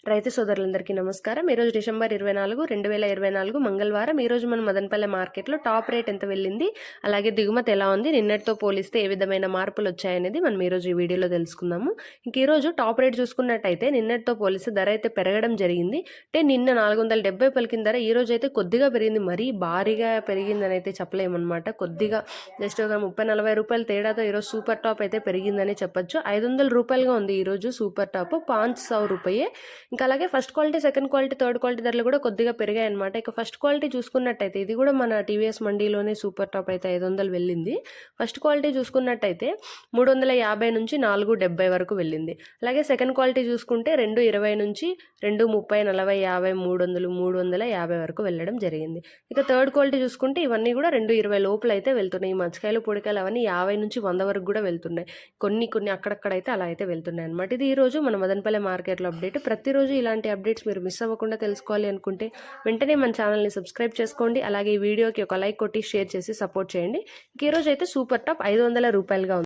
రైతు సోదరులందరికీ నమస్కారం. ఈరోజు డిసెంబర్ 24, 2024 మంగళవారం. ఈరోజు మన మదనపల్లె మార్కెట్లో టాప్ రేట్ ఎంత వెళ్ళింది, అలాగే దిగుమతి ఎలా ఉంది, నిన్నటితో పోలిస్తే ఏ విధమైన మార్పులు వచ్చాయనేది మనం ఈరోజు ఈ వీడియోలో తెలుసుకుందాము. ఇంక ఈరోజు టాప్ రేట్ చూసుకున్నట్టయితే నిన్నటితో పోలిస్తే ధర అయితే పెరగడం జరిగింది. అంటే నిన్న 470 పలికిన ధర ఈరోజు అయితే కొద్దిగా పెరిగింది, మరీ భారీగా పెరిగిందని అయితే చెప్పలేమన్నమాట. కొద్దిగా జస్ట్ ఒక 30-40 రూపాయల తేడాతో ఈరోజు సూపర్ టాప్ అయితే పెరిగిందని చెప్పొచ్చు. 500 రూపాయలుగా ఉంది ఈరోజు సూపర్ టాప్, 500 రూపాయే. ఇంకా అలాగే first quality, second quality, third quality ధరలు కూడా కొద్దిగా పెరిగాయి అనమాట. ఇక ఫస్ట్ క్వాలిటీ చూసుకున్నట్టయితే ఇది కూడా మన టీవీఎస్ మండీలోనే సూపర్ టాప్ అయితే 500 వెళ్ళింది. ఫస్ట్ క్వాలిటీ చూసుకున్నట్టయితే 350 నుంచి 470 వరకు వెళ్ళింది. అలాగే సెకండ్ క్వాలిటీ చూసుకుంటే 220 నుంచి 230, 40, 50, 300, 350 వరకు వెళ్ళడం జరిగింది. ఇక థర్డ్ క్వాలిటీ చూసుకుంటే ఇవన్నీ కూడా 220 లోపల అయితే వెళ్తున్నాయి. ఈ మచ్చకాయలు, పొడికాయలు అవన్నీ 50 నుంచి 100 వరకు కూడా వెళ్తున్నాయి. కొన్ని అక్కడక్కడైతే అలా అయితే వెళ్తున్నాయి అనమాట. ఇది ఈరోజు మన మదనపల్లె మార్కెట్లో అప్డేట్. ప్రతిరోజు ఇలాంటి అప్డేట్స్ మీరు మిస్ అవ్వకుండా తెలుసుకోవాలి అనుకుంటే వెంటనే మన ఛానల్ని సబ్స్క్రైబ్ చేసుకోండి. అలాగే ఈ వీడియోకి ఒక లైక్ కొట్టి షేర్ చేసి సపోర్ట్ చేయండి. ఈరోజు అయితే సూపర్ టాప్ 500 రూపాయలుగా ఉంది.